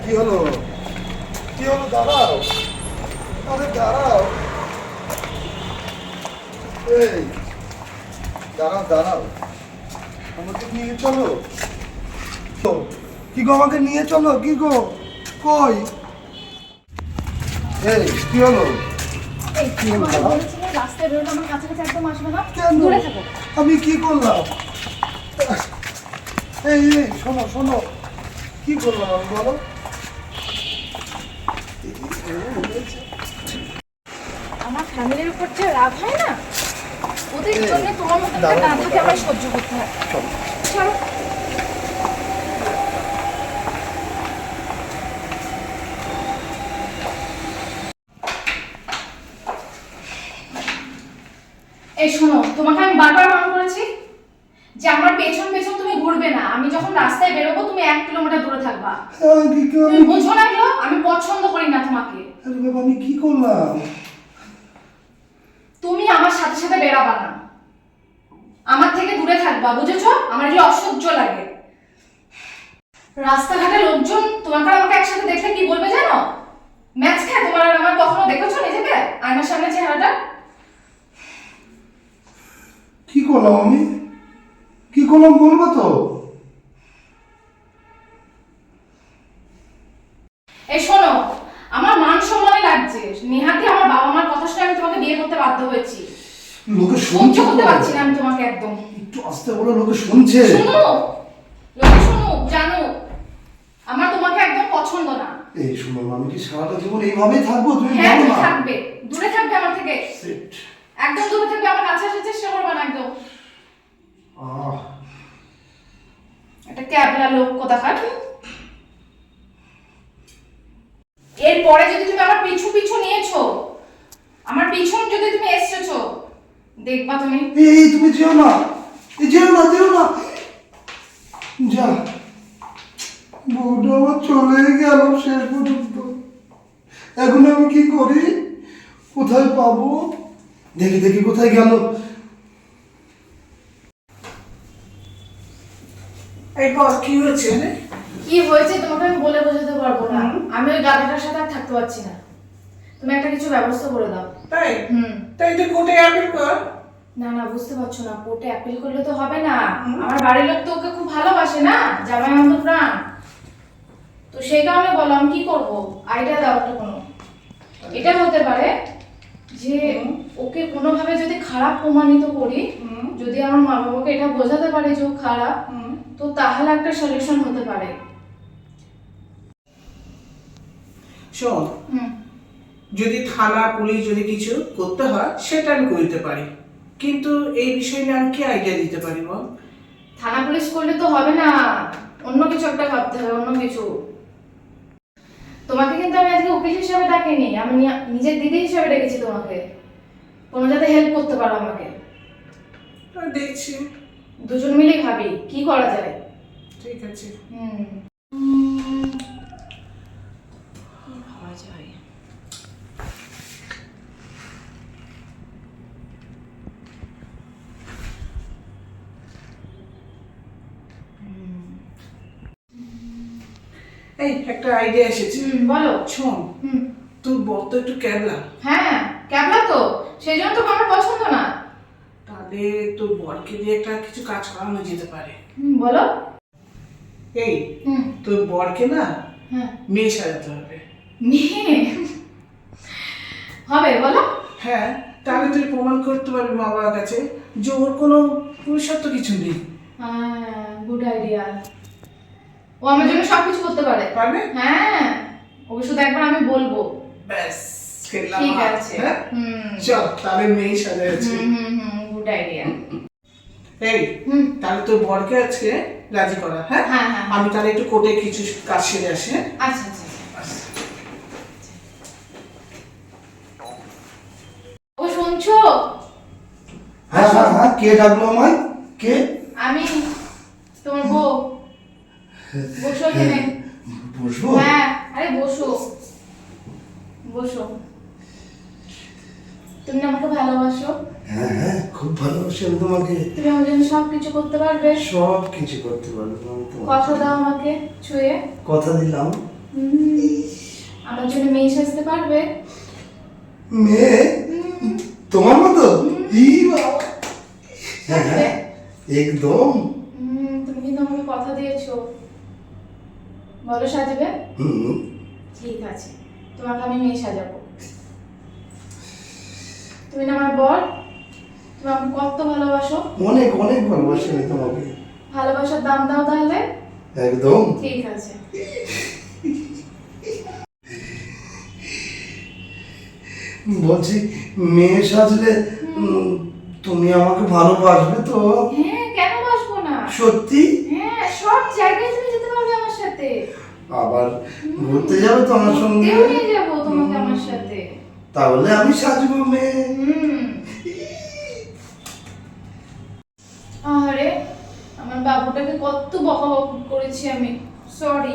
কি হলো? কি হলো? দাঁড়াও, আরে দাঁড়াও, এই দাঁড়াও দাঁড়াও, আমাকে নিয়ে চলো। কি গো, আমাকে নিয়ে চলো। কি গো, কই? এই কি হলো? আমি কি করলাম? এই এই শোনো শোনো, কি করলাম আমি, বলো? আমার ফ্যামিলির উপর যে রাগ হয় না, ওদের জন্য তোমার মতো একটা গাধাকে আমার সহ্য করতে হয়। চলো। এই শোনো, তোমাকে আমি বারবার বারণ করেছি যে আমার পেছন পেছন তুমি ঘুরবে না। আমি যখন রাস্তায় বেরোবো তুমি 1 কিলোমিটার দূরে থাকবা। তুমি বোঝো না এগুলো? আমি পছন্দ করি না তোমাকে। আরে বাবা, আমি কি করলাম? তুমি আমার সাথে সাথে বেরাবা না, আমার থেকে দূরে থাকবা, বুঝেছো? আমার এগুলো অসহ্য লাগে। রাস্তাঘাটে লোকজন তোমাকে আর আমাকে একসাথে দেখলে কি বলবে জানো? ম্যাচ খায় তোমার আর আমার। কখনো দেখেছো নিজেকে আয়নার সামনে চেহারাটা? কি করলাম আমি? কি করলাম বলবো তো? এই শোনো, আমার মান সম্মানে লাগছে। নেহাতি আমার বাবা মার কথা শুনে আমি তোমাকে বিয়ে করতে বাধ্য হয়েছি। লোকে সহ্য শুনছে, করতে পারছি না আমি তোমাকে একদম। একটু আস্তে বলো, লোকে শুনছে। শুনো, লোকে শুনুক, জানো আমার তোমাকে একদম পছন্দ না। এই শোনো, আমি কি সারাটা জীবন এইভাবেই থাকবো? তুমি হ্যাঁ, জানো তুমি না। থাকবে, দূরে থাকবে আমার থেকে। একদম দূরে থাকবে, আমার কাছে আসার চেষ্টা করবে না একদম। একটা ক্যাবলা লোক কোথাকার। এরপরে যদি তুমি আমার পিছু পিছু নিয়েছো, আমার পিছন যদি তুমি এসেছো, দেখবা তুমি। এই তুমি যেও না, যেও না, যেও না। যা, বউটা আমার চলে গেল শেষ পর্যন্ত। এখন আমি কি করি? কোথায় পাবো? দেখি দেখি কোথায় গেল। এই বল, কি হয়েছে? কি হয়েছে তোমাকে আমি বলে বোঝাতে পারবো না। আমি ওই গাধাটার সাথে আর থাকতে পারছি না। তুমি একটা কিছু ব্যবস্থা করে দাও। তাই তাই তো কোর্টে অ্যাপিল কর। না না, বুঝতে পারছো না, কোর্টে অ্যাপিল করলে তো হবে না। আমার বাড়ির লোক তো ওকে খুব ভালোবাসে না, জামাই আমার তো প্রাণ। তো সেই কারণে বলো, আমি কি করবো? আইডিয়া দাও একটা কোনো। এটা হতে পারে যে ওকে কোনোভাবে যদি খারাপ প্রমাণিত করি, যদি আমার মা বাবাকে এটা বোঝাতে পারে যে ও খারাপ, তো তাহলে একটা সলিউশন হতে পারে। শোন, যদি থানা পুলিশ যদি কিছু করতে হয় সেটা আমি করতে পারি, কিন্তু এই বিষয় নিয়ে আমি কি আইডিয়া দিতে পারি বল? থানা পুলিশ করলে তো হবে না, অন্য কিছু একটা ভাবতে হবে, অন্য কিছু। তোমাকে কিন্তু আমি আজকে উকিল হিসেবে ডাকিনি, আমি নিজের দিদি হিসেবে ডেকেছি তোমাকে, কোনো যাতে হেল্প করতে পারো আমাকে। দেখছি, দুজন মিলেই ভাবি কি করা যায়। ঠিক আছে। কি ভাবা যায়? এই একটা আইডিয়া এসেছে। বলো। শোন, তোর বর তো একটু ক্যাবলা। হ্যাঁ, ক্যাবলা তো, সেই জন্য তো আমার পছন্দ না। তাহলে তোর বরকে দিয়ে একটা কিছু কাজ করানো যেতে পারে। বলো। এই তোর বরকে না হ্যাঁ, মেয়ে সাজাতে হবে। মেয়ে হবে? বলো। হ্যাঁ, তাহলে তুই প্রমাণ করতে পারবি মা বাবার কাছে যে ওর কোনো পুরুষত্ব কিছু নেই। Good idea. ও আমার জন্য সবকিছু করতে পারে। পারবে? হ্যাঁ, ওকে শুধু একবার আমি বলবো। ব্যাস, খেললাম। ঠিক আছে। চল তাহলে মেয়ে সাজাচ্ছে। Good idea. এই তাহলে তোর বরকে আজকে রাজি করা। হ্যাঁ, আমি তাহলে একটু কোর্টে কিছু কাজ সেরে আসি। আচ্ছা আচ্ছা। ও শুনছো? হ্যাঁ হ্যাঁ হ্যাঁ, কে ডাকলো আমায়? কে? আমি তোমার বউ। বসো এখানে। বসবো? হ্যাঁ, আরে বসো বসো। তুমি না আমাকে ভালোবাসো? হ্যাঁ হ্যাঁ, খুব ভালোবাসি আমি তোমাকে। তুমি আমার জন্য সব কিছু করতে পারবে? সব কিছু করতে পারবো আমি তোমার কথা জন্য। দাও আমাকে ছুঁয়ে। কথা দিলাম। আমার জন্য মেয়ে সাজতে পারবে? মেয়ে তোমার মতো? ই বাবা। হ্যাঁ হ্যাঁ, একদম। তুমি কিন্তু আমাকে কথা দিয়েছো, বলো সাজবে? হুম। ঠিক আছে, তোমাকে আমি মেয়ে সাজাবো। তুমি না আমার বর, তুমি আমাকে কত ভালোবাসো। অনেক অনেক ভালোবাসি আমি তোমাকে। ভালোবাসার দাম দাও তাহলে। একদম। ঠিক আছে। বলছি, মেয়ে সাজলে তুমি আমাকে ভালোবাসবে তো? হ্যাঁ, কেন বাসবো না? সত্যি? হ্যাঁ, সব জায়গায় তুমি যেতে পারবে আমার সাথে। আবার ঘুরতে যাবে তো আমার সঙ্গে? ঘুরতেও নিয়ে যাবো তোমাকে আমার সাথে। তাহলে আমি সাজবো মেয়ে। আরে, আমার বাবুটাকে কত বকাবকি করেছি আমি, সরি।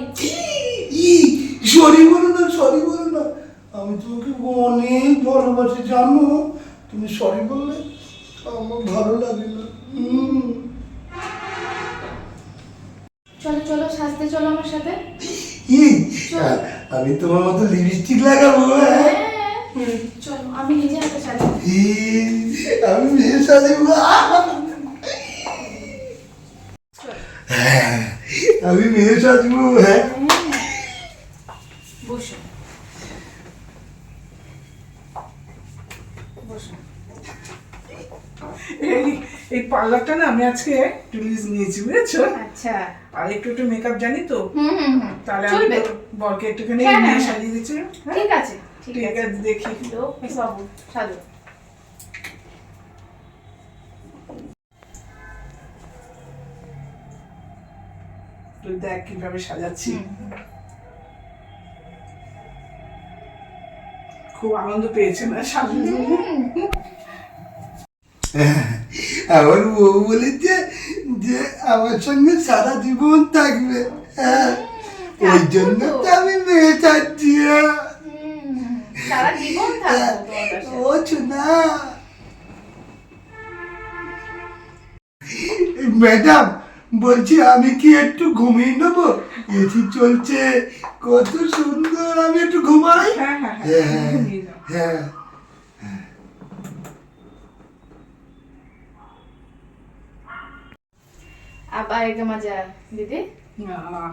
সরি বলো না, সরি বলো না। আমি তোমাকে অনেক ভালোবাসি জানো। তুমি সরি বললে আমার ভালো লাগে না। চলো চলো, সাজতে চলো আমার সাথে। ই, আমি তোমার মতো লিপস্টিক লাগাবো? হ্যাঁ, চলো, আমি নিজে হাতে সাজাবো। আমি মেয়ে সাজবো। হ্যাঁ, আমি মেয়ে সাজবো। হ্যাঁ, বসো বসো। এই পার্লারটা না আমি আজকে একটু লিজ নিয়েছি, বুঝেছো? আচ্ছা। আর একটু একটু মেকআপ জানি তো, তাহলে আমি চলবে। তো বরকে একটুখানি হ্যাঁ, নিয়ে হ্যাঁ, সাজিয়ে দিচ্ছি। হ্যাঁ? ঠিক আছে ঠিক ঠিক আছে। আছে, দেখি। বাবু সাজো। তুই দেখ কিভাবে সাজাচ্ছি। খুব আনন্দ পেয়েছে না সাজিয়ে? আমার বউ বলেছে যে আমার সঙ্গে সারা জীবন থাকবে। হ্যাঁ, ওই জন্য তো আমি মেয়ে চাচ্ছি। সারা জীবন থাকবো তোমার কাছে। ও চুনা ম্যাডাম, বলছি আমি কি একটু ঘুমিয়ে নেবো? এসি চলছে, কত সুন্দর। আমি একটু ঘুমাই। হ্যাঁ হ্যাঁ হ্যাঁ হ্যাঁ, ঘুমিয়ে যাও। হ্যাঁ। अब आएगा मजा दीदी। আহ,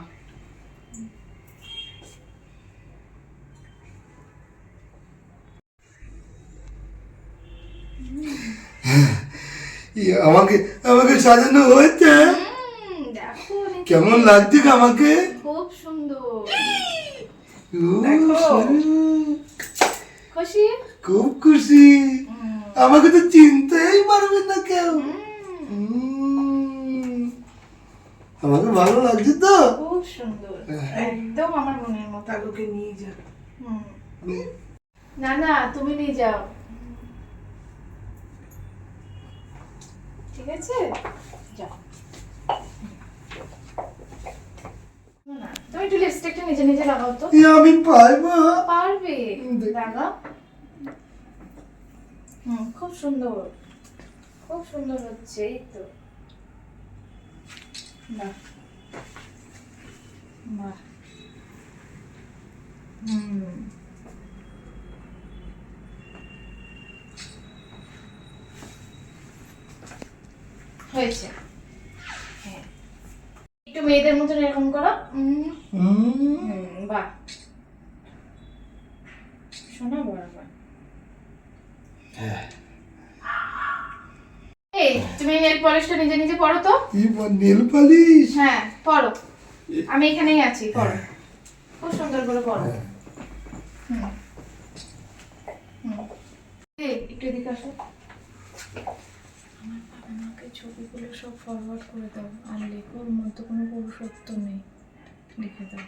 আমাকে আমাকে সাজানো হয়েছে। দেখো কেমন লাগছে আমাকে? খুব সুন্দর। দেখো। খুশি? খুব খুশি। আমাকে তো চিনতেই পারবে না কেউ। আমাকে ভালো লাগছে তো? খুব সুন্দর, একদম আমার মনের মতো। তাগুকে নিয়ে যা। না না, তুমি নিয়ে যাও, ঠিক আছে? যাও না, তুমি একটু লিপস্টিকটা নিজে নিজে লাগাও তো। আমি পারবো? পারবে, লাগাও। খুব সুন্দর, খুব সুন্দর হচ্ছে। এই তো, বাহ বাহ। হয়েছে। হ্যাঁ, একটু মেয়েদের মতন এরকম করো। বাহ, শোনা বরাবর। এই, তুমি নেল পলিশটা নিজে নিজে পরো তো। Nail polish? হ্যাঁ, পরো, আমি এখানেই আছি, পরো, খুব সুন্দর করে পরো। এই, একটু এদিকে আসো। আমার বাবা মাকে ছবিগুলো সব ফরওয়ার্ড করে দাও, আর লেখো ওর মধ্যে কোনো পুরুষত্ব নেই, লিখে দাও।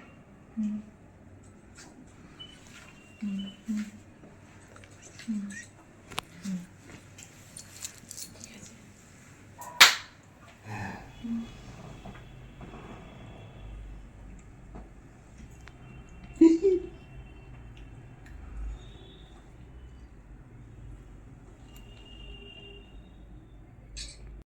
ঠিক আছে।